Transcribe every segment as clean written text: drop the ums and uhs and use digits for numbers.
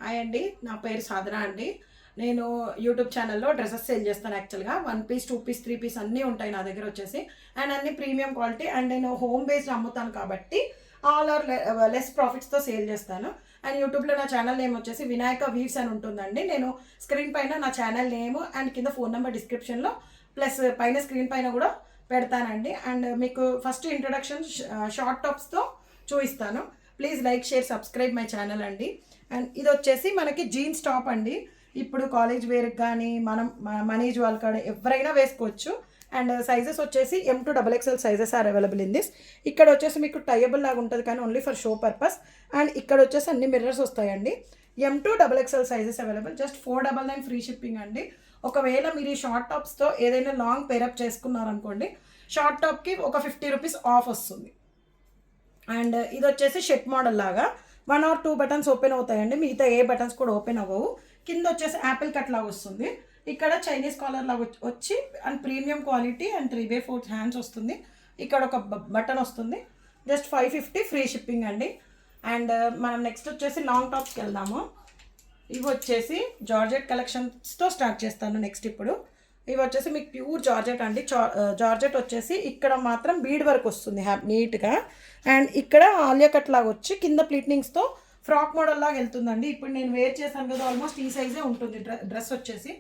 Hi అండి, నా పేరు సాధన అండి. నేను యూట్యూబ్ ఛానల్లో డ్రెస్సెస్ సేల్ చేస్తాను. యాక్చువల్గా 1 పీస్ 2 పీస్ 3 పీస్ అన్నీ ఉంటాయి నా దగ్గర వచ్చేసి. అండ్ అన్ని ప్రీమియం క్వాలిటీ. అండ్ నేను హోమ్ బేస్డ్ అమ్ముతాను కాబట్టి ఆల్ ఆర్ లెస్ ప్రాఫిట్స్తో సేల్ చేస్తాను. అండ్ యూట్యూబ్లో నా ఛానల్ నేమ్ వచ్చేసి వినాయక వీవ్స్ అని ఉంటుందండి. నేను స్క్రీన్ పైన నా ఛానల్ నేమ్ అండ్ కింద ఫోన్ నెంబర్ డిస్క్రిప్షన్లో ప్లస్ పైన స్క్రీన్ పైన కూడా పెడతానండి. అండ్ మీకు ఫస్ట్ ఇంట్రొడక్షన్ షార్ట్ టాప్స్తో చూపిస్తాను. Please like, share, subscribe my channel అండి. అండ్ ఇది వచ్చేసి మనకి జీన్స్ టాప్ అండి. ఇప్పుడు కాలేజ్ వేర్కి కానీ మనం మనీజ్ వాళ్ళు కానీ ఎవరైనా వేసుకోవచ్చు. అండ్ సైజెస్ వచ్చేసి M2 XXL sizes are available in this. ఇక్కడ వచ్చేసి మీకు టైయబుల్ లాగా ఉంటుంది కానీ only for show purpose. And ఇక్కడ వచ్చేసి అన్ని మిర్రర్స్ వస్తాయండి. M2 XXL sizes available. Just 499 free shipping అండి. ఒకవేళ మీరు ఈ షార్ట్ టాప్స్తో ఏదైనా లాంగ్ పేరప్ చేసుకున్నారనుకోండి, షార్ట్ టాప్కి ఒక 50 రూపీస్ ఆఫ్ వస్తుంది. అండ్ ఇది వచ్చేసి షర్ట్ మోడల్ లాగా 1 or 2 బటన్స్ ఓపెన్ అవుతాయండి. మిగతా ఏ బటన్స్ కూడా ఓపెన్ అవ్వవు. కింద వచ్చేసి యాపిల్ కట్ లాగా వస్తుంది. ఇక్కడ చైనీస్ కాలర్ లాగా వచ్చి and premium quality and 3/4 hands వస్తుంది. ఇక్కడ ఒక బటన్ వస్తుంది. జస్ట్ 550 ఫ్రీ షిప్పింగ్ అండి. అండ్ మనం నెక్స్ట్ వచ్చేసి లాంగ్ టాప్స్కి వెళ్దాము. ఇవి వచ్చేసి జార్జెట్ కలెక్షన్స్తో స్టార్ట్ చేస్తాను నెక్స్ట్. ఇప్పుడు ఇవి వచ్చేసి మీకు ప్యూర్ జార్జెట్ అండి. జార్జెట్ వచ్చేసి ఇక్కడ మాత్రం బీడ్ వర్క్ వస్తుంది నీట్గా. అండ్ ఇక్కడ ఆలియా కట్ లాగా వచ్చి కింద ప్లీట్నింగ్స్తో ఫ్రాక్ మోడల్ లాగా వెళ్తుందండి. ఇప్పుడు నేను వేర్ చేశాను కదా, ఆల్మోస్ట్ ఈ సైజే ఉంటుంది డ్రెస్ వచ్చేసి.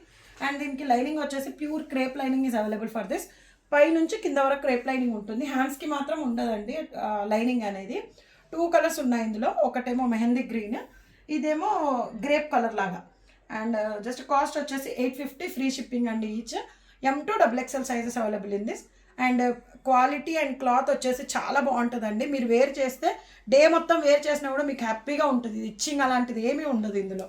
అండ్ దీనికి లైనింగ్ వచ్చేసి pure crepe lining is available for this. పై నుంచి కింద వరకు క్రేప్ లైనింగ్ ఉంటుంది. హ్యాండ్స్కి మాత్రం ఉండదండి లైనింగ్ అనేది. 2 కలర్స్ ఉన్నాయి ఇందులో. ఒకటేమో మెహందీ గ్రీన్, ఇదేమో గ్రేప్ కలర్ లాగా. అండ్ జస్ట్ కాస్ట్ వచ్చేసి 850 ఫ్రీ షిప్పింగ్ అండి each. M2 XXL sizes available in this. And quality and cloth వచ్చేసి చాలా బాగుంటుందండి. మీరు వేర్ చేస్తే డే మొత్తం వేర్ చేసినా కూడా మీకు హ్యాపీగా ఉంటుంది. ఇచ్చింగ్ అలాంటిది ఏమీ ఉండదు ఇందులో.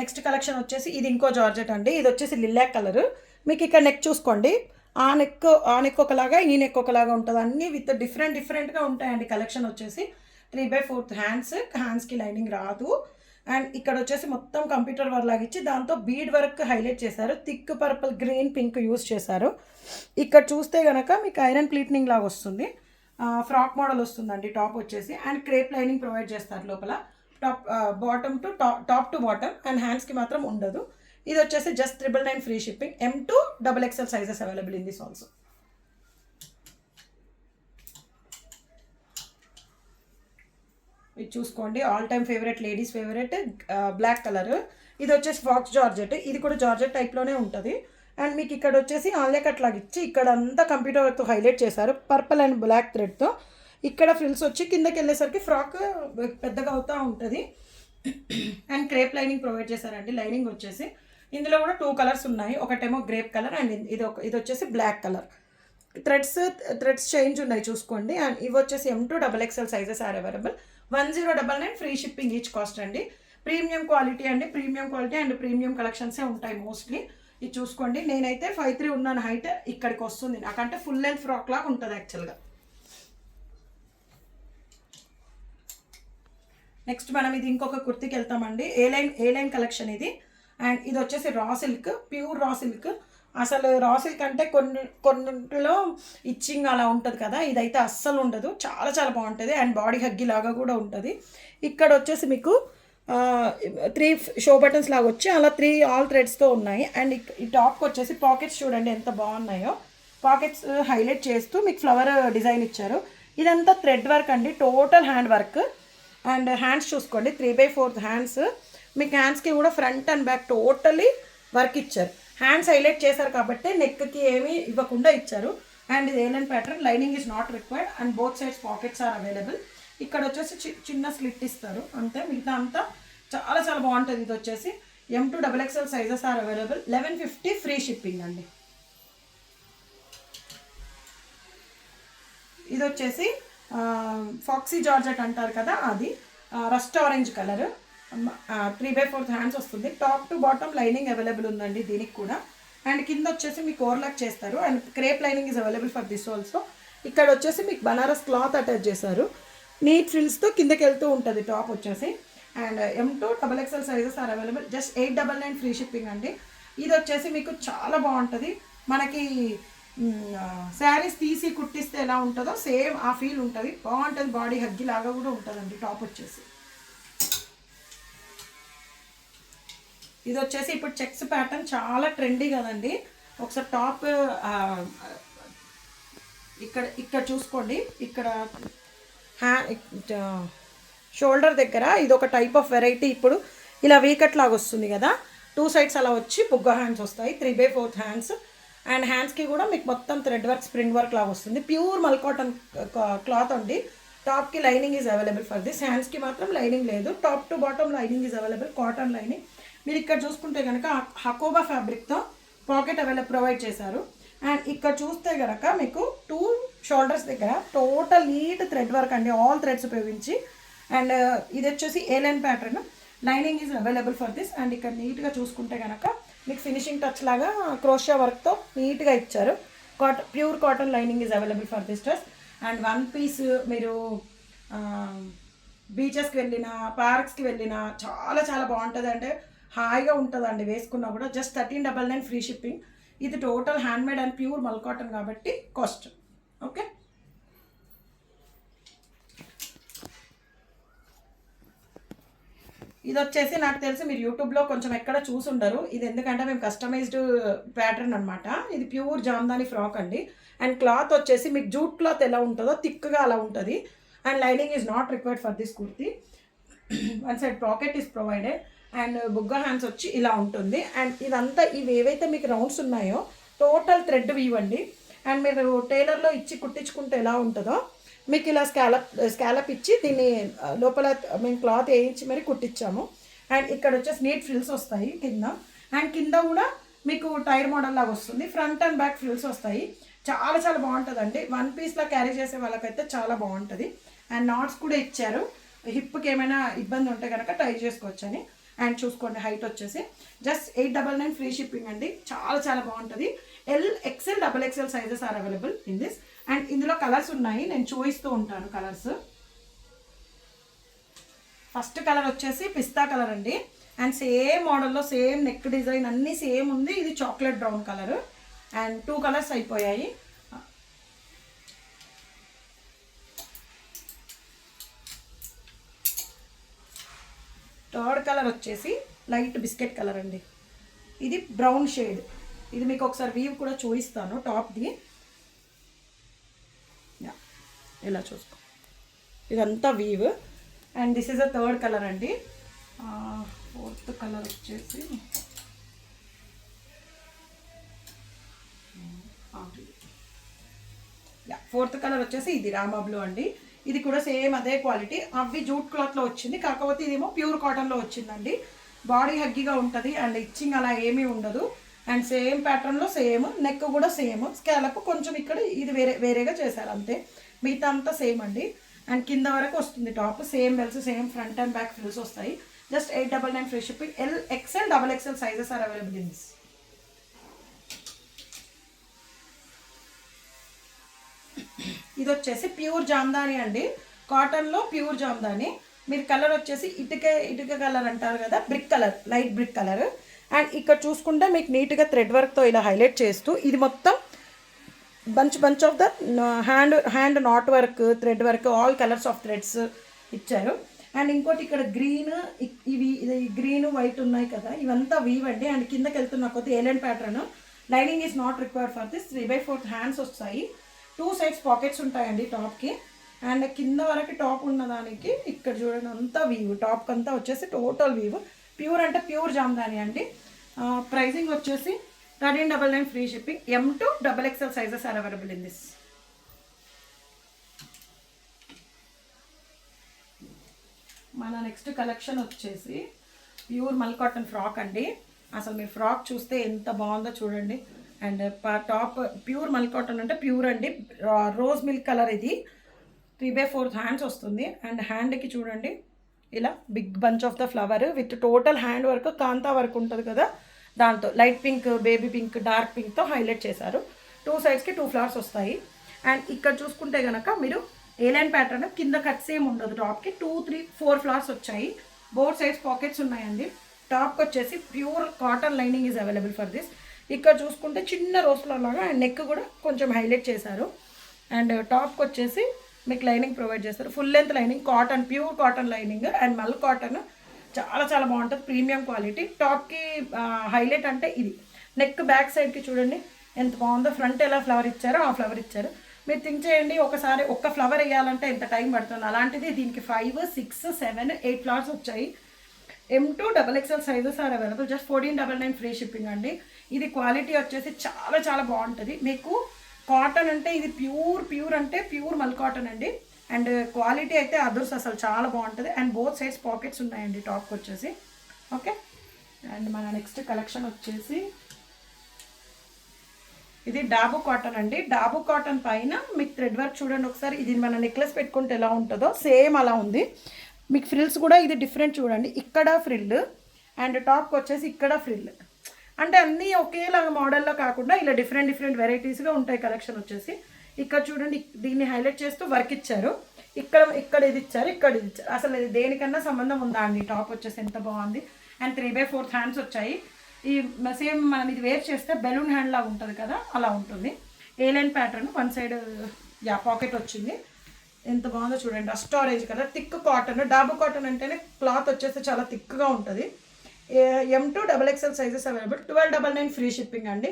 నెక్స్ట్ కలెక్షన్ వచ్చేసి ఇది ఇంకో జార్జెట్ అండి. ఇది వచ్చేసి లిలాక్ కలర్. మీకు ఇక్కడ నెక్ చూసుకోండి. ఆ నెక్ ఒకలాగా, ఈ నెక్ ఒకలాగా ఉంటుంది. అన్నీ విత్ డిఫరెంట్గా ఉంటాయండి. కలెక్షన్ వచ్చేసి 3/4 హ్యాండ్స్కి లైనింగ్ రాదు. అండ్ ఇక్కడ వచ్చేసి మొత్తం కంప్యూటర్ వర్క్ లాగా ఇచ్చి దాంతో బీడ్ వర్క్ హైలైట్ చేశారు. Thick purple, green, pink use చేశారు. ఇక్కడ చూస్తే కనుక మీకు ఐరన్ ప్లీట్నింగ్ లాగా వస్తుంది. ఫ్రాక్ మోడల్ వస్తుందండి టాప్ వచ్చేసి. అండ్ క్రేప్ లైనింగ్ ప్రొవైడ్ చేస్తారు లోపల. Top to bottom. అండ్ హ్యాండ్స్కి మాత్రం ఉండదు. ఇది వచ్చేసి just 999 free shipping. M2 XXL sizes available in this also. ఇది చూసుకోండి, all time favourite, ladies favourite black colour. ఇది వచ్చేసి ఫాక్స్ జార్జెట్. ఇది కూడా జార్జెట్ టైప్లోనే ఉంటుంది. అండ్ మీకు ఇక్కడ వచ్చేసి ఆలియా కట్ లాగా ఇచ్చి ఇక్కడ అంతా కంప్యూటర్ వర్క్తో హైలైట్ చేశారు పర్పుల్ అండ్ బ్లాక్ థ్రెడ్తో. ఇక్కడ ఫ్రిల్స్ వచ్చి కిందకి వెళ్ళేసరికి ఫ్రాక్ పెద్దగా అవుతూ ఉంటుంది. అండ్ క్రేప్ లైనింగ్ ప్రొవైడ్ చేశారండి. లైనింగ్ వచ్చేసి ఇందులో కూడా 2 కలర్స్ ఉన్నాయి. ఒకటేమో గ్రేప్ కలర్ అండ్ ఇది వచ్చేసి బ్లాక్ కలర్. థ్రెడ్స్ చేంజ్ ఉన్నాయి చూసుకోండి. అండ్ ఇవి వచ్చేసి M2 XXL sizes are available. 1099 free shipping each cost అండి. ప్రీమియం క్వాలిటీ అండి. ప్రీమియం క్వాలిటీ అండ్ ప్రీమియం కలెక్షన్సే ఉంటాయి మోస్ట్లీ. ఇది చూసుకోండి, నేనైతే 5'3" ఉన్నాను హైట్. ఇక్కడికి వస్తుంది నాకంటే ఫుల్ లెంత్ ఫ్రాక్ లాగా ఉంటుంది యాక్చువల్గా. నెక్స్ట్ మనం ఇది ఇంకొక కుర్తీకి వెళ్తామండి. ఏ లైన్ కలెక్షన్ ఇది. అండ్ ఇది వచ్చేసి raw silk, pure raw silk. అసలు రా సిల్క్ అంటే కొన్నింటిలో ఇచ్చింగ్ అలా ఉంటుంది కదా, ఇదైతే అస్సలు ఉండదు. చాలా బాగుంటుంది. అండ్ బాడీ హగ్గి లాగా కూడా ఉంటుంది. ఇక్కడ వచ్చేసి మీకు 3 షో బటన్స్ లాగా వచ్చి అలా 3 ఆల్ థ్రెడ్స్తో ఉన్నాయి. అండ్ ఈ టాప్కి వచ్చేసి పాకెట్స్ చూడండి ఎంత బాగున్నాయో. పాకెట్స్ హైలైట్ చేస్తూ మీకు ఫ్లవర్ డిజైన్ ఇచ్చారు. ఇదంతా థ్రెడ్ వర్క్ అండి, total hand work. And hands చూసుకోండి, 3/4 హ్యాండ్స్. మీకు హ్యాండ్స్కి కూడా front and back totally work ఇచ్చారు. హ్యాండ్స్ హైలైట్ చేశారు కాబట్టి నెక్కి ఏమీ ఇవ్వకుండా ఇచ్చారు. అండ్ ఇది A line pattern. Lining is not required. And both sides pockets are available. ఇక్కడ వచ్చేసి చిన్న స్లిట్ ఇస్తారు అంతే. మిగతా అంతా చాలా బాగుంటుంది. ఇది వచ్చేసి M2 XXL sizes are available. 1150 free shipping అండి. ఇది వచ్చేసి ఫాక్సీ జార్జెట్ అంటారు కదా, అది రస్ట్ ఆరెంజ్ కలర్. 3/4 హ్యాండ్స్ వస్తుంది. Top to bottom lining available ఉందండి దీనికి కూడా. అండ్ కింద వచ్చేసి మీకు ఓవర్లాక్ చేస్తారు. And crepe lining is available for this also. ఇక్కడ వచ్చేసి మీకు బనారస్ క్లాత్ అటాచ్ చేశారు. నీట్ ఫ్రిల్స్తో కిందకి వెళ్తూ ఉంటుంది టాప్ వచ్చేసి. And M2 XXL sizes are available. Just 899 free shipping అండి. ఇది వచ్చేసి మీకు చాలా బాగుంటుంది. మనకి శారీస్ తీసి కుట్టిస్తే ఎలా ఉంటుందో సేమ్ ఆ ఫీల్ ఉంటుంది, బాగుంటుంది. బాడీ హగ్గి లాగా కూడా ఉంటుందండి టాప్ వచ్చేసి. ఇది వచ్చేసి ఇప్పుడు చెక్స్ ప్యాటర్న్ చాలా ట్రెండీ కదండి. ఒకసారి టాప్ ఇక్కడ చూసుకోండి, ఇక్కడ షోల్డర్ దగ్గర ఇది ఒక టైప్ ఆఫ్ వెరైటీ. ఇప్పుడు ఇలా వీకట్ లాగా వస్తుంది కదా, 2 సైడ్స్ అలా వచ్చి బుగ్గ హ్యాండ్స్ వస్తాయి, 3/4 హ్యాండ్స్. అండ్ హ్యాండ్స్కి కూడా మీకు మొత్తం థ్రెడ్ వర్క్, స్ప్రింగ్ వర్క్ లాగా వస్తుంది. ప్యూర్ మల్ కాటన్ క్లాత్ అండి. టాప్కి lining is available for this, హ్యాండ్స్కి మాత్రం లైనింగ్ లేదు. Top to bottom lining is available, cotton lining. మీరు ఇక్కడ చూసుకుంటే కనుక హకోబా ఫ్యాబ్రిక్తో పాకెట్ ప్రొవైడ్ చేశారు. అండ్ ఇక్కడ చూస్తే కనుక మీకు 2 షోల్డర్స్ దగ్గర టోటల్ నీట్ థ్రెడ్ వర్క్ అండి, ఆల్ థ్రెడ్స్ ఉపయోగించి. అండ్ ఇది వచ్చేసి A line pattern, lining is available for this. And ఇక్కడ నీట్గా చూసుకుంటే కనుక మీకు ఫినిషింగ్ టచ్ లాగా క్రోషియా వర్క్తో నీట్గా ఇచ్చారు. Pure cotton lining is available for this dress. And 1 piece మీరు బీచెస్కి వెళ్ళినా, పార్క్స్కి వెళ్ళినా చాలా చాలా బాగుంటుంది. అంటే హాయిగా ఉంటుందండి వేసుకున్నా కూడా. Just 1399 free shipping. ఇది టోటల్ హ్యాండ్మేడ్ అండ్ ప్యూర్ మల్ కాటన్ కాబట్టి కాస్ట్. ఓకే, ఇది వచ్చేసి నాకు తెలిసి మీరు యూట్యూబ్లో కొంచెం ఎక్కడ చూసుండరు. ఇది ఎందుకంటే మేము కస్టమైజ్డ్ ప్యాటర్న్ అనమాట. ఇది ప్యూర్ జామ్దాని ఫ్రాక్ అండి. అండ్ క్లాత్ వచ్చేసి మీకు జూట్ క్లాత్ ఎలా ఉంటుందో థిక్గా అలా ఉంటుంది. And lining is not required for this kurti. 1 side pocket is provided. And బుగ్గ హ్యాండ్స్ వచ్చి ఇలా ఉంటుంది. అండ్ ఇదంతా ఇవి ఏవైతే మీకు రౌండ్స్ ఉన్నాయో టోటల్ థ్రెడ్ వీవ్ అండి. అండ్ మీరు టైలర్లో ఇచ్చి కుట్టించుకుంటే ఎలా ఉంటుందో మీకు ఇలా స్కాలప్ ఇచ్చి దీన్ని లోపల మేము క్లాత్ వేయించి మరి కుట్టించాము. అండ్ ఇక్కడ వచ్చేసి నీట్ ఫ్రిల్స్ వస్తాయి కింద. అండ్ కింద కూడా మీకు టైర్ మోడల్ లాగా వస్తుంది. ఫ్రంట్ అండ్ బ్యాక్ ఫ్రిల్స్ వస్తాయి. చాలా చాలా బాగుంటుందండి. 1 పీస్లా క్యారీ చేసే వాళ్ళకైతే చాలా బాగుంటుంది. అండ్ నాట్స్ కూడా ఇచ్చారు, హిప్కి ఏమైనా ఇబ్బంది ఉంటే కనుక టై చేసుకోవచ్చు అని. అండ్ చూసుకోండి హైట్ వచ్చేసి జస్ట్ 899 ఫ్రీ షిప్పింగ్ అండి. చాలా చాలా బాగుంటుంది. XL, XXL sizes are available in this. And ఇందులో కలర్స్ ఉన్నాయి, నేను చూపిస్తూ ఉంటాను కలర్స్. ఫస్ట్ కలర్ వచ్చేసి పిస్తా కలర్ అండి. అండ్ సేమ్ మోడల్లో సేమ్ నెక్ డిజైన్ అన్నీ సేమ్ ఉంది. ఇది chocolate brown colour. And 2 colours అయిపోయాయి. థర్డ్ కలర్ వచ్చేసి లైట్ బిస్కెట్ కలర్ అండి. ఇది బ్రౌన్ షేడ్. ఇది మీకు ఒకసారి వీవ్ కూడా చూపిస్తాను టాప్ది. ఇలా చూసుకో, ఇదంతా weave. And this is a third colour అండి. ఫోర్త్ కలర్ వచ్చేసి ఫోర్త్ కలర్ వచ్చేసి ఇది రామా బ్లూ అండి. ఇది కూడా సేమ్ అదే క్వాలిటీ. అవి జూట్ క్లాత్లో వచ్చింది, కాకపోతే ఇదేమో ప్యూర్ కాటన్లో వచ్చిందండి. బాడీ హగ్గిగా ఉంటుంది అండ్ ఇచ్చింగ్ అలా ఏమీ ఉండదు. అండ్ సేమ్ ప్యాటర్న్లో సేమ్, నెక్ కూడా సేమ్. స్కాలప్ కొంచెం ఇక్కడ ఇది వేరేగా చేశారు అంతే, మిగతా అంతా సేమ్ అండి. అండ్ కింద వరకు వస్తుంది top. Same bells, same front and back frills వస్తాయి. Just 899 free shipping. XL, XXL sizes are available in this. ఇది వచ్చేసి ప్యూర్ జామ్దాని అండి, కాటన్లో ప్యూర్ జామ్దాని. మీరు కలర్ వచ్చేసి ఇటుక కలర్ అంటారు కదా, brick colour, light brick colour. And ఇక్కడ చూసుకుంటే మీకు నీట్గా థ్రెడ్ వర్క్తో ఇలా హైలైట్ చేస్తూ ఇది మొత్తం bunch of the hand not work, thread work, all colours of threads ఇచ్చారు. అండ్ ఇంకోటి ఇక్కడ గ్రీన్, ఇవి గ్రీన్ వైట్ ఉన్నాయి కదా, ఇవంతా వీవ్ అండి. అండ్ కిందకి వెళ్తున్న కొద్ది A line pattern. Lining is not required for this. 3/4 hands వస్తాయి. 2 సైడ్స్ పాకెట్స్ ఉంటాయండి టాప్కి. అండ్ కింద వరకు టాప్ ఉన్నదానికి ఇక్కడ చూడండి అంతా వీవ్. టాప్కి అంతా వచ్చేసి టోటల్ వీవ్. ప్యూర్ అంటే ప్యూర్ జామ్దాని అండి. ప్రైజింగ్ వచ్చేసి 1399 free shipping. M to XXL sizes are available in this. మన నెక్స్ట్ కలెక్షన్ వచ్చేసి ప్యూర్ మల్ కాటన్ ఫ్రాక్ అండి. అసలు మీరు ఫ్రాక్ చూస్తే ఎంత బాగుందో చూడండి. అండ్ టాప్ ప్యూర్ మల్ కాటన్ అంటే ప్యూర్ అండి, రోజ్ మిల్క్ కలర్. ఇది 3/4 హ్యాండ్స్ వస్తుంది. అండ్ హ్యాండ్కి చూడండి ఇలా big bunch of the flower with total hand work, kantha work ఉంటుంది కదా, దాంతో light pink, baby pink, dark పింక్తో హైలైట్ చేశారు. 2 సైడ్స్కి 2 ఫ్లవర్స్ వస్తాయి. అండ్ ఇక్కడ చూసుకుంటే కనుక మీరు ఏలైన్ ప్యాటర్న్, కింద కట్స్ ఏమి ఉండదు. టాప్కి 2, 3, 4 ఫ్లవర్స్ వచ్చాయి. బోత్ సైడ్స్ పాకెట్స్ ఉన్నాయండి. టాప్కి వచ్చేసి pure cotton lining is available for this. ఇక్కడ చూసుకుంటే చిన్న రోస్లో లాగా అండ్ నెక్ కూడా కొంచెం హైలైట్ చేశారు. అండ్ టాప్కి వచ్చేసి మీకు లైనింగ్ ప్రొవైడ్ చేస్తారు. Full length lining, cotton, pure cotton lining and మల్ కాటన్. చాలా చాలా బాగుంటుంది, ప్రీమియం క్వాలిటీ. టాప్కి హైలైట్ అంటే ఇది. నెక్ బ్యాక్ సైడ్కి చూడండి ఎంత బాగుందో. ఫ్రంట్ ఎలా ఫ్లవర్ ఇచ్చారో ఆ ఫ్లవర్ ఇచ్చారు. మీరు థింక్ చేయండి, ఒకసారి ఒక్క ఫ్లవర్ వేయాలంటే ఎంత టైం పడుతుంది. అలాంటిది దీనికి 5, 6, 7, 8 ఫ్లవర్స్ వచ్చాయి. M2 XXL sizes are available. Just 1499 free shipping అండి. ఇది క్వాలిటీ వచ్చేసి చాలా చాలా బాగుంటుంది. మీకు కాటన్ అంటే ఇది ప్యూర్ అంటే ప్యూర్ మల్ కాటన్ అండి. అండ్ క్వాలిటీ అయితే అదర్స్ అసలు చాలా బాగుంటుంది. అండ్ బోత్ సైడ్స్ పాకెట్స్ ఉన్నాయండి టాప్కి వచ్చేసి. ఓకే, అండ్ మన నెక్స్ట్ కలెక్షన్ వచ్చేసి ఇది డాబు కాటన్ అండి. డాబు కాటన్ పైన మీకు థ్రెడ్ వర్క్ చూడండి ఒకసారి. ఇది మన నెక్లెస్ పెట్టుకుంటే ఎలా ఉంటుందో సేమ్ అలా ఉంది. మీకు ఫ్రిల్స్ కూడా ఇది డిఫరెంట్ చూడండి. ఇక్కడ ఫ్రిల్ అండ్ టాప్కి వచ్చేసి ఇక్కడ ఫ్రిల్. అంటే అన్నీ ఒకేలాగా మోడల్లో కాకుండా ఇలా డిఫరెంట్ వెరైటీస్గా ఉంటాయి కలెక్షన్ వచ్చేసి. ఇక్కడ చూడండి, దీన్ని హైలైట్ చేస్తూ వర్క్ ఇచ్చారు. ఇక్కడ ఇది ఇచ్చారు, ఇక్కడ ఇది ఇచ్చారు. అసలు ఇది దేనికన్నా సంబంధం ఉందా అండి. టాప్ వచ్చేసి ఎంత బాగుంది. అండ్ 3/4 హ్యాండ్స్ వచ్చాయి. ఈ సేమ్ మనం ఇది వేర్ చేస్తే బెలూన్ హ్యాండ్ లాగా ఉంటుంది కదా, అలా ఉంటుంది. A line pattern, one side pocket వచ్చింది. ఎంత బాగుందో చూడండి. Rust orange colour, thick cotton. Dabu cotton అంటేనే క్లాత్ వచ్చేసి చాలా థిక్గా ఉంటుంది. M2 XXL sizes available. 1299 free shipping అండి.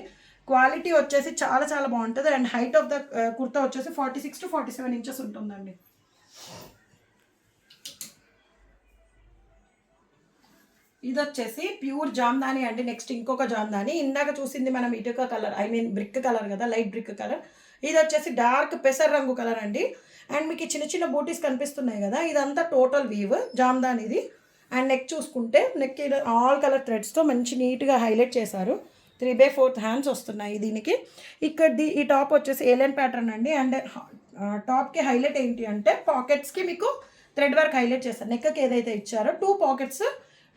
క్వాలిటీ వచ్చేసి చాలా చాలా బాగుంటుంది. And height of the kurta వచ్చేసి 46 to 47 ఇంచెస్ ఉంటుందండి. ఇది వచ్చేసి ప్యూర్ జామ్దాని అండి. నెక్స్ట్ ఇంకొక జామ్దాని. ఇందాక చూసింది మనం ఇటుక కలర్, బ్రిక్ కలర్ కదా, లైట్ బ్రిక్ కలర్. ఇది వచ్చేసి డార్క్ పెసర్ రంగు కలర్ అండి. అండ్ మీకు చిన్న చిన్న బూటీస్ కనిపిస్తున్నాయి కదా, ఇదంతా టోటల్ వీవ్ జామ్దాని ఇది. అండ్ నెక్ చూసుకుంటే నెక్ ఆల్ కలర్ థ్రెడ్స్తో మంచి నీట్గా హైలైట్ చేశారు. 3/4 హ్యాండ్స్ వస్తున్నాయి దీనికి. ఇక్కడ ఈ టాప్ వచ్చేసి ఏలియన్ ప్యాటర్న్ అండి. అండ్ టాప్కి హైలైట్ ఏంటి అంటే పాకెట్స్కి మీకు థ్రెడ్ వర్క్ హైలైట్ చేశారు. నెక్కి ఏదైతే ఇచ్చారో 2 పాకెట్స్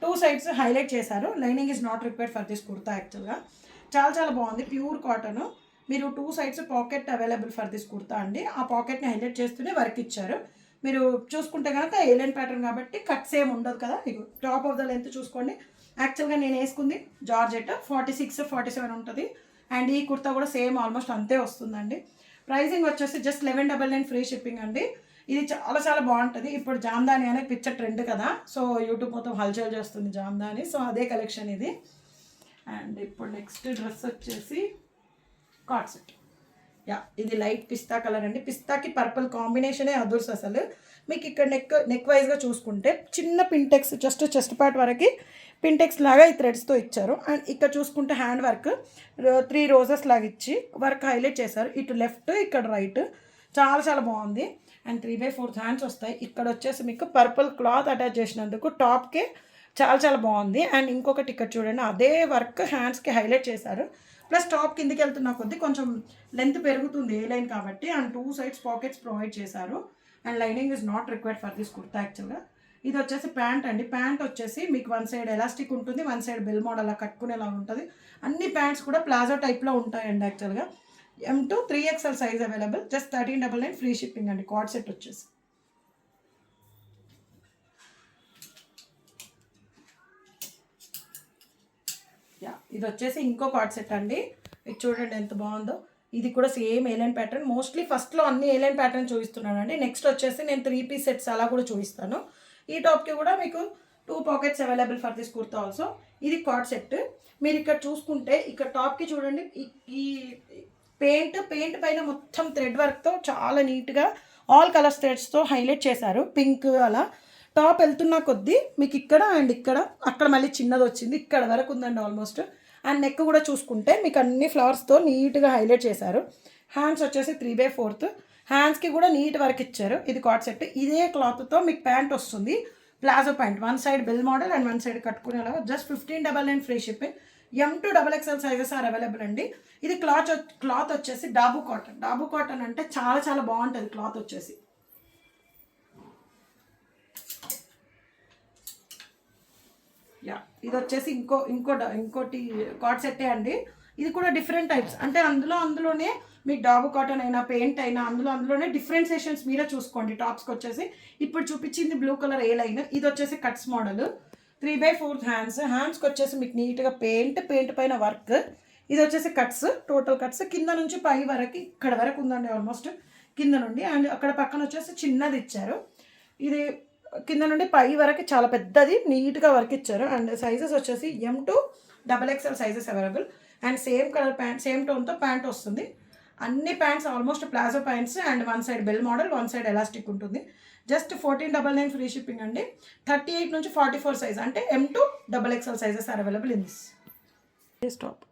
2 సైడ్స్ హైలైట్ చేశారు. Lining is not required for this kurta. యాక్చువల్గా చాలా చాలా బాగుంది, ప్యూర్ కాటన్. మీరు 2 sides pocket available for this kurta అండి. ఆ పాకెట్ని హైలైట్ చేస్తూనే వర్క్ ఇచ్చారు. మీరు చూసుకుంటే కనుక ఏలియన్ ప్యాటర్న్ కాబట్టి కట్స్ ఏమి ఉండదు కదా. ఇక టాప్ ఆఫ్ ద లెంత్ చూసుకోండి. యాక్చువల్గా నేను వేసుకుంది జార్జెట్ 46, 47 ఉంటుంది. అండ్ ఈ కుర్తా కూడా సేమ్ ఆల్మోస్ట్ అంతే వస్తుందండి. ప్రైజింగ్ వచ్చేసి జస్ట్ 1199 ఫ్రీ షిప్పింగ్ అండి. ఇది చాలా చాలా బాగుంటుంది. ఇప్పుడు జామ్దాని అనే పిక్చర్ ట్రెండ్ కదా, సో యూట్యూబ్ మొత్తం హల్చల్ చేస్తుంది జామ్దాని. సో అదే కలెక్షన్ ఇది. అండ్ ఇప్పుడు నెక్స్ట్ డ్రెస్ వచ్చేసి కార్డ్ సెట్. ఇది లైట్ పిస్తా కలర్ అండి. పిస్తాకి పర్పుల్ కాంబినేషనే అదుర్స్ అసలు. మీకు ఇక్కడ నెక్ వైజ్గా చూసుకుంటే చిన్న పింటెక్స్, జస్ట్ చెస్ట్ పార్ట్ వరకు పింటెక్స్ లాగా ఈ థ్రెడ్స్తో ఇచ్చారు. అండ్ ఇక్కడ చూసుకుంటే హ్యాండ్ వర్క్ 3 రోజెస్ లాగా ఇచ్చి వర్క్ హైలైట్ చేశారు. ఇటు లెఫ్ట్, ఇక్కడ రైట్. చాలా చాలా బాగుంది. అండ్ 3/4 హ్యాండ్స్ వస్తాయి. ఇక్కడ వచ్చేసి మీకు పర్పుల్ క్లాత్ అటాచ్ చేసినందుకు టాప్కి చాలా చాలా బాగుంది. అండ్ ఇంకొకటి ఇక్కడ చూడండి, అదే వర్క్ హ్యాండ్స్కి హైలైట్ చేశారు. ప్లస్ టాప్ కిందికి వెళ్తున్న కొద్దీ కొంచెం లెంత్ పెరుగుతుంది ఏ లైన్ కాబట్టి. అండ్ 2 సైడ్స్ పాకెట్స్ ప్రొవైడ్ చేశారు. And lining is not required for this kurta యాక్చువల్గా. ఇది వచ్చేసి ప్యాంట్ అండి. ప్యాంట్ వచ్చేసి మీకు 1 సైడ్ ఎలాస్టిక్ ఉంటుంది, 1 సైడ్ బెల్ మోడల్ అలా కట్టుకునేలా ఉంటుంది. అన్ని ప్యాంట్స్ కూడా ప్లాజో టైప్లో ఉంటాయండి యాక్చువల్గా. M2 3XL size available. Just 1399 free shipping అండి. కార్డ్ సెట్ వచ్చేసి ఇది వచ్చేసి ఇంకో కార్డ్ సెట్ అండి. ఇది చూడండి ఎంత బాగుందో. ఇది కూడా సేమ్ ఏలైన్ ప్యాటర్న్. మోస్ట్లీ ఫస్ట్లో అన్ని ఏలైన్ ప్యాటర్న్ చూపిస్తున్నాను అండి. నెక్స్ట్ వచ్చేసి నేను 3 పీస్ సెట్స్ అలా కూడా చూపిస్తాను. ఈ టాప్కి కూడా మీకు 2 pockets available for this kurta also. ఇది కార్డ్ సెట్. మీరు ఇక్కడ చూసుకుంటే ఇక్కడ టాప్కి చూడండి, ఈ పెయింట్ పైన మొత్తం థ్రెడ్ వర్క్తో చాలా నీట్గా ఆల్ కలర్స్ థ్రెడ్స్తో హైలైట్ చేశారు. పింక్ అలా టాప్ వెళ్తున్న కొద్దీ మీకు ఇక్కడ అండ్ అక్కడ మళ్ళీ చిన్నది వచ్చింది, ఇక్కడ వరకు ఉందండి ఆల్మోస్ట్. అండ్ నెక్ కూడా చూసుకుంటే మీకు అన్ని ఫ్లవర్స్తో నీట్గా హైలైట్ చేశారు. హ్యాండ్స్ వచ్చేసి 3/4 హ్యాండ్స్కి కూడా నీట్ వర్క్ ఇచ్చారు. ఇది కార్డ్ సెట్. ఇదే క్లాత్తో మీకు ప్యాంట్ వస్తుంది, palazzo pant. 1 side bell model and 1 side కట్టుకునేలాగా. Just 1599 free shipping. M2 XXL sizes are available అండి. ఇది క్లాత్ వచ్చేసి డాబు కాటన్. డాబు కాటన్ అంటే చాలా చాలా బాగుంటుంది క్లాత్ వచ్చేసి. ఇది వచ్చేసి ఇంకోటి కార్డ్ సెట్టే అండి. ఇది కూడా డిఫరెంట్ టైప్స్. అంటే అందులోనే మీకు డాబు కాటన్ అయినా పెయింట్ అయినా అందులోనే డిఫరెన్సియేషన్స్ మీరే చూసుకోండి. టాప్స్కి వచ్చేసి ఇప్పుడు చూపించింది బ్లూ కలర్ ఏ లైన్. ఇది వచ్చేసి కట్స్ మోడల్. 3/4 హ్యాండ్స్కి వచ్చేసి మీకు నీట్గా పెయింట్ పైన వర్క్. ఇది వచ్చేసి కట్స్, టోటల్ కట్స్ కింద నుంచి పై వరకు ఇక్కడ వరకు ఉందండి ఆల్మోస్ట్ కింద నుండి. అండ్ అక్కడ పక్కన వచ్చేసి చిన్నది ఇచ్చారు. ఇది కింద నుండి పై వరకు చాలా పెద్దది నీట్గా వర్క్ ఇచ్చారు. అండ్ సైజెస్ వచ్చేసి M to XXL sizes available. And same colour pant, same టోన్తో ప్యాంట్ వస్తుంది. అన్ని pants almost palazzo pants and one side bell model, one side elastic ఉంటుంది. జస్ట్ 1499 ఫ్రీ షిప్పింగ్ అండి. 38 నుంచి 44 సైజ్ అంటే M to XXL sizes are available in this. Stop.